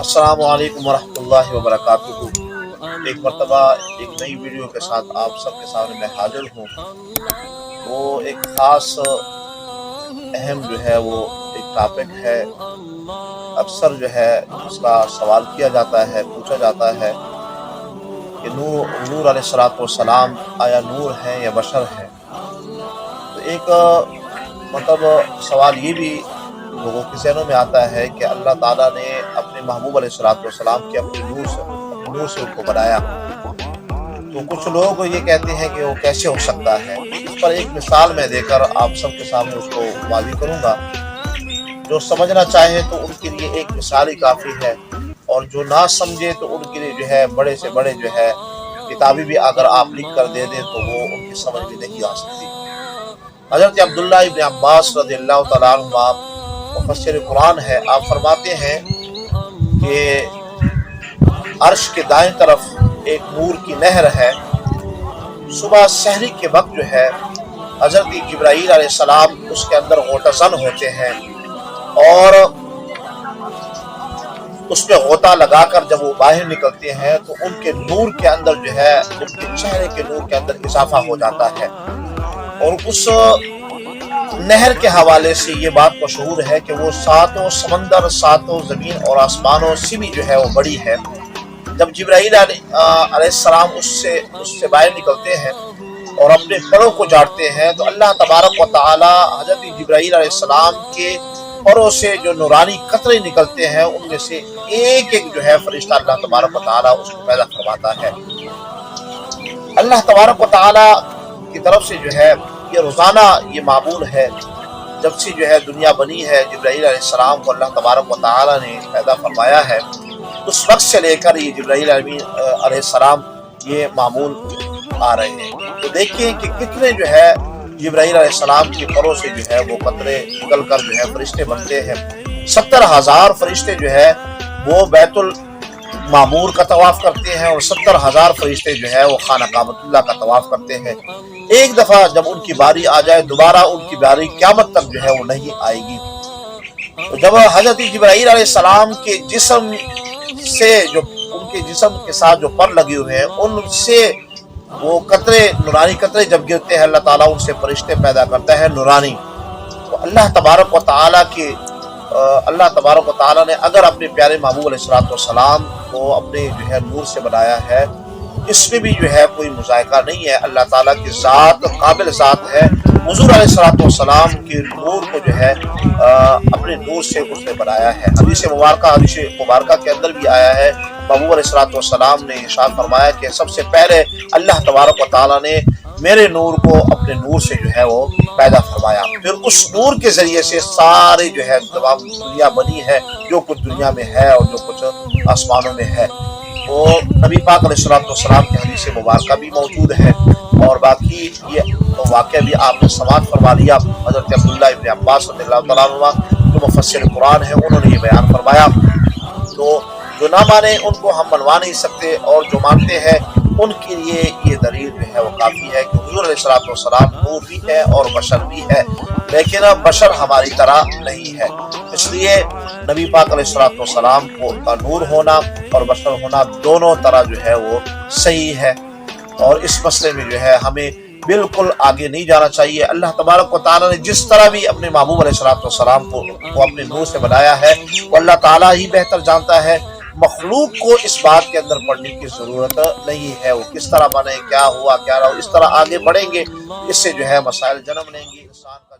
السلام علیکم ورحمۃ اللہ وبرکاتہ۔ ایک مرتبہ ایک نئی ویڈیو کے ساتھ آپ سب کے سامنے میں حاضر ہوں۔ وہ ایک خاص اہم وہ ایک ٹاپک ہے۔ اکثر اس کا سوال کیا جاتا ہے، پوچھا جاتا ہے کہ نور علیہ الصلوۃ والسلام آیا نور ہے یا بشر ہے؟ تو ایک سوال یہ بھی لوگوں کے ذہنوں میں آتا ہے کہ اللہ تعالیٰ نے اپنے محبوب علیہ الصلوۃ والسلام کے اپنے نور سے ان کو بنایا، تو کچھ لوگ یہ کہتے ہیں کہ وہ کیسے ہو سکتا ہے۔ اس پر ایک مثال میں دے کر آپ سب کے سامنے اس کو واضح کروں گا۔ جو سمجھنا چاہے تو ان کے لیے ایک مثال ہی کافی ہے، اور جو نہ سمجھے تو ان کے لیے بڑے سے بڑے کتابیں بھی اگر آپ لکھ کر دے دیں تو وہ ان کی سمجھ میں نہیں آ سکتی۔ حضرت عبداللہ ابن عباس رضی اللہ تعالیٰ عنہ مفسر قرآن ہے، آپ فرماتے ہیں کہ عرش کے دائیں طرف ایک نور کی نہر ہے۔ صبح سحری کے وقت حضرت جبرائیل علیہ السلام اس کے اندر غوطہ زن ہوتے ہیں، اور اس میں غوطہ لگا کر جب وہ باہر نکلتے ہیں تو ان کے نور کے اندر ان کے چہرے کے نور کے اندر اضافہ ہو جاتا ہے۔ اور اس نہر کے حوالے سے یہ بات مشہور ہے کہ وہ ساتوں سمندر، ساتوں زمین اور آسمانوں سے بھی وہ بڑی ہے۔ جب جبرائیل علیہ السلام اس سے باہر نکلتے ہیں اور اپنے پروں کو جاڑتے ہیں تو اللہ تبارک و تعالی حضرت جبرائیل علیہ السلام کے پروں سے جو نورانی قطرے نکلتے ہیں ان میں سے ایک فرشتہ اللہ تبارک و تعالی اس کو پیدا فرماتا ہے۔ اللہ تبارک و تعالی کی طرف سے یہ روزانہ یہ معمول ہے۔ جب سے دنیا بنی ہے، جبرائیل علیہ السلام کو اللہ تبارک و تعالی نے پیدا فرمایا ہے، اس وقت سے لے کر یہ جبرائیل علیہ السلام یہ معمول آ رہے ہیں۔ تو دیکھیں کہ کتنے جبرائیل علیہ السلام کے پروں سے وہ قطرے نکل کر فرشتے بنتے ہیں۔ 70,000 فرشتے وہ بیت المعمور کا طواف کرتے ہیں، اور 70,000 فرشتے وہ خانہ کعبۃ اللہ کا طواف کرتے ہیں۔ ایک دفعہ جب ان کی باری آ جائے، دوبارہ ان کی باری قیامت تک وہ نہیں آئے گی۔ تو جب حضرت جبرائیل علیہ السلام کے جسم سے ان کے جسم کے ساتھ جو پر لگے ہوئے ہیں ان سے وہ قطرے، نورانی قطرے جب گرتے ہیں، اللہ تعالیٰ ان سے فرشتے پیدا کرتا ہے نورانی۔ تو اللہ تبارک و تعالیٰ نے اگر اپنے پیارے محبوب علیہ الصلوۃ والسلام کو اپنے نور سے بنایا ہے، اس میں بھی کوئی مذائقہ نہیں ہے۔ اللہ تعالیٰ کی ذات قابل ذات ہے۔ حضور علیہ الصلوۃ والسلام کے نور کو اپنے نور سے اس نے بنایا ہے۔ حدیث مبارکہ کے اندر بھی آیا ہے، محبوب علیہ الصلوۃ والسلام نے ارشاد فرمایا کہ سب سے پہلے اللہ تبارک و تعالیٰ نے میرے نور کو اپنے نور سے وہ پیدا فرمایا، پھر اس نور کے ذریعے سے سارے تمام دنیا بنی ہے، جو کچھ دنیا میں ہے اور جو کچھ آسمانوں میں ہے۔ وہ نبی پاک علیہ الصلوۃ والسلام کی حدیث مبارکہ بھی موجود ہے، اور باقی یہ واقعہ بھی آپ نے سماعت فرما لیا۔ حضرت عبداللہ ابن عباس رضی اللہ تعالیٰ عنہ جو مفسر قرآن ہے، انہوں نے یہ بیان فرمایا۔ تو جو نہ مانے ان کو ہم منوا نہیں سکتے، اور جو مانتے ہیں ان کے لیے یہ دلیل وہ کافی ہے کہ حضور علیہ الصلوۃ والسلام نور بھی ہے اور بشر بھی ہے، لیکن بشر ہماری طرح نہیں ہے۔ اس لیے نبی پاک علیہ الصلوۃ والسلام کا نور ہونا اور بشر ہونا دونوں طرح وہ صحیح ہے، اور اس مسئلے میں ہمیں بالکل آگے نہیں جانا چاہیے۔ اللہ تبارک و تعالیٰ نے جس طرح بھی اپنے محبوب علیہ الصلوۃ والسلام کو اپنے نور سے بنایا ہے، وہ اللہ تعالیٰ ہی بہتر جانتا ہے۔ مخلوق کو اس بات کے اندر پڑھنے کی ضرورت نہیں ہے، وہ کس طرح بنے، کیا ہوا کیا رہا، اس طرح آگے بڑھیں گے، اس سے مسائل جنم لیں گے، انسان کا